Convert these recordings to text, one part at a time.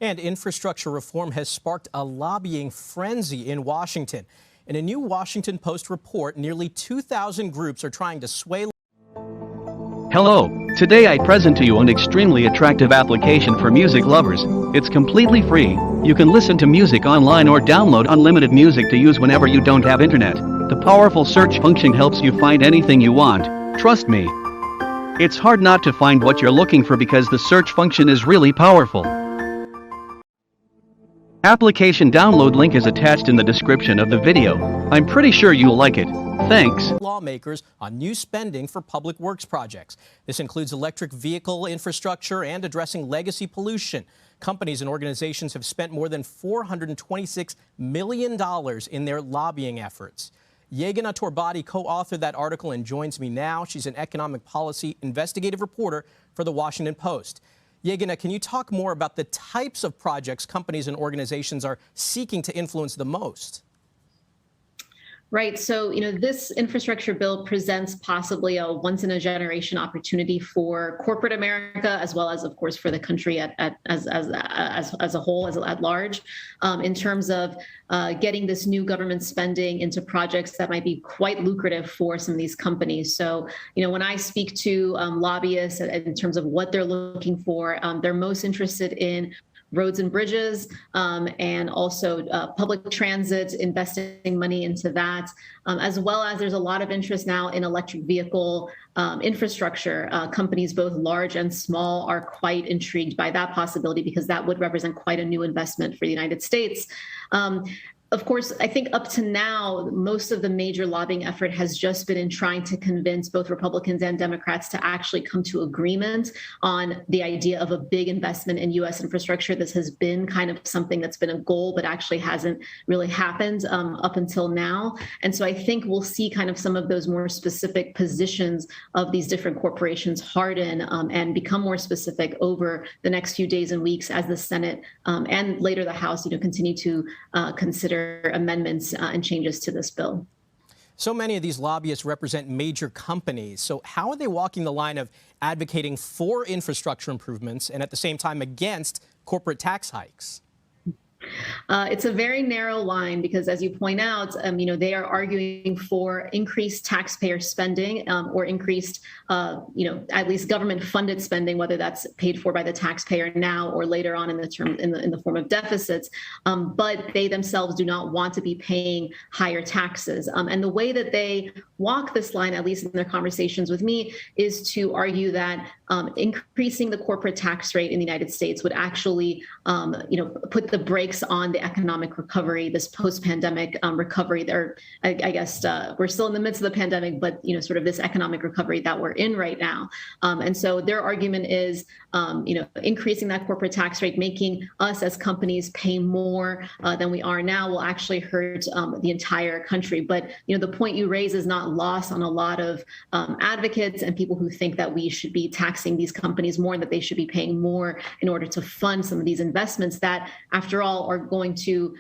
And infrastructure reform has sparked a lobbying frenzy in Washington. In a new Washington Post report, nearly 2,000 groups are trying to sway. Hello, today I present to you an extremely attractive application for music lovers. It's completely free. You can listen to music online or download unlimited music to use whenever you don't have internet. The powerful search function helps you find anything you want. Trust me. It's hard not to find what you're looking for because the search function is really powerful. Application download link is attached in the description of the video. I'm pretty sure you'll like it. Thanks. Lawmakers on new spending for public works projects. This includes electric vehicle infrastructure and addressing legacy pollution. Companies and organizations have spent more than $426 million in their lobbying efforts. Yeganeh Torbati co-authored that article and joins me now. She's an economic policy investigative reporter for the Washington Post. Yeganeh, can you talk more about the types of projects companies and organizations are seeking to influence the most? Right. So, this infrastructure bill presents possibly a once-in-a-generation opportunity for corporate America, as well as, of course, for the country as a whole, at large, in terms of getting this new government spending into projects that might be quite lucrative for some of these companies. So, when I speak to lobbyists in terms of what they're looking for, they're most interested in roads and bridges, and also public transit, investing money into that, as well as there's a lot of interest now in electric vehicle infrastructure. Companies, both large and small, are quite intrigued by that possibility because that would represent quite a new investment for the United States. Of course, I think up to now, most of the major lobbying effort has just been in trying to convince both Republicans and Democrats to actually come to agreement on the idea of a big investment in U.S. infrastructure. This has been kind of something that's been a goal, but actually hasn't really happened up until now. And so I think we'll see kind of some of those more specific positions of these different corporations harden and become more specific over the next few days and weeks as the Senate and later the House, continue to consider amendments and changes to this bill. So many of these lobbyists represent major companies. So how are they walking the line of advocating for infrastructure improvements and at the same time against corporate tax hikes? It's a very narrow line because, as you point out, they are arguing for increased taxpayer spending or increased, at least government-funded spending, whether that's paid for by the taxpayer now or later on in the form of deficits. But they themselves do not want to be paying higher taxes. And the way that they walk this line, at least in their conversations with me, is to argue that increasing the corporate tax rate in the United States would actually, put the brakes on the economic recovery, this post-pandemic recovery. I guess we're still in the midst of the pandemic, but sort of this economic recovery that we're in right now. And so their argument is, increasing that corporate tax rate, making us as companies pay more than we are now, will actually hurt the entire country. But the point you raise is not lost on a lot of advocates and people who think that we should be taxing these companies more, and that they should be paying more in order to fund some of these investments that, after all, are going to,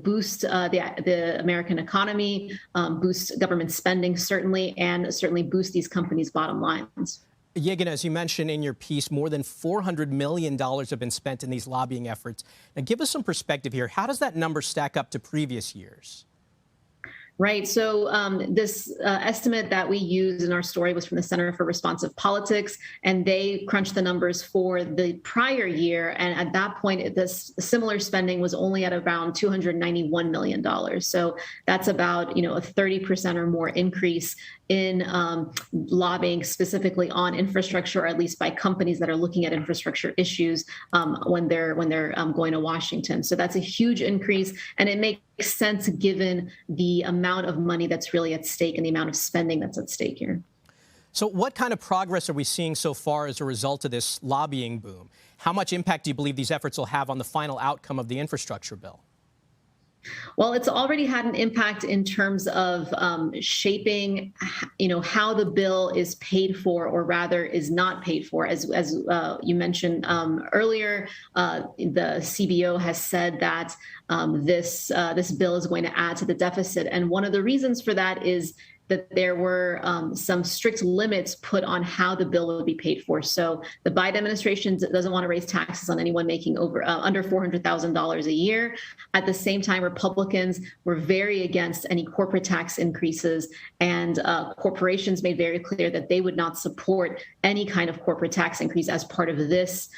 boost the American economy, boost government spending, certainly, and certainly boost these companies' bottom lines. Yeganeh, as you mentioned in your piece, more than $400 million have been spent in these lobbying efforts. Now, give us some perspective here. How does that number stack up to previous years? Right. So this estimate that we use in our story was from the Center for Responsive Politics, and they crunched the numbers for the prior year. And at that point, this similar spending was only at around $291 million. So that's about, a 30% or more increase in lobbying specifically on infrastructure, or at least by companies that are looking at infrastructure issues when they're going to Washington. So that's a huge increase, and it makes sense given the amount of money that's really at stake and the amount of spending that's at stake here. So what kind of progress are we seeing so far as a result of this lobbying boom? How much impact do you believe these efforts will have on the final outcome of the infrastructure bill? Well, it's already had an impact in terms of shaping, how the bill is paid for, or rather is not paid for. As you mentioned earlier, the CBO has said that this bill is going to add to the deficit, and one of the reasons for that is that there were some strict limits put on how the bill would be paid for. So the Biden administration doesn't want to raise taxes on anyone making under $400,000 a year. At the same time, Republicans were very against any corporate tax increases, and corporations made very clear that they would not support any kind of corporate tax increase as part of this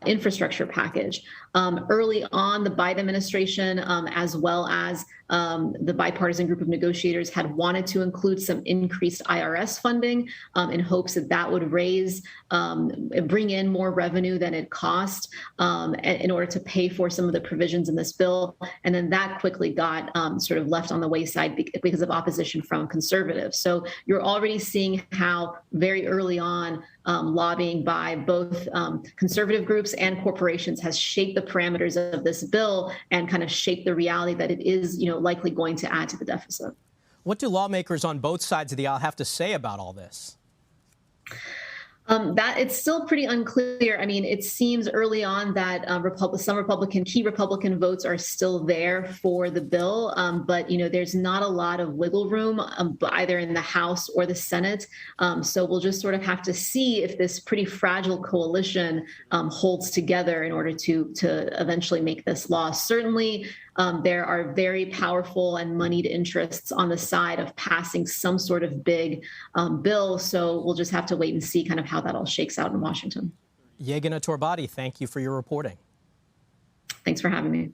infrastructure package. Early on, the Biden administration, as well as the bipartisan group of negotiators, had wanted to include some increased IRS funding in hopes that that would bring in more revenue than it cost in order to pay for some of the provisions in this bill. And then that quickly got sort of left on the wayside because of opposition from conservatives. So you're already seeing how very early on lobbying by both conservative groups and corporations has shaped the parameters of this bill and kind of shaped the reality that it is, likely going to add to the deficit. What do lawmakers on both sides of the aisle have to say about all this? That it's still pretty unclear. I mean, it seems early on that some key Republican votes are still there for the bill, but there's not a lot of wiggle room either in the House or the Senate. So we'll just sort of have to see if this pretty fragile coalition holds together in order to eventually make this law. Certainly, there are very powerful and moneyed interests on the side of passing some sort of big bill. So we'll just have to wait and see kind of how that all shakes out in Washington. Yeganeh Torbati, thank you for your reporting. Thanks for having me.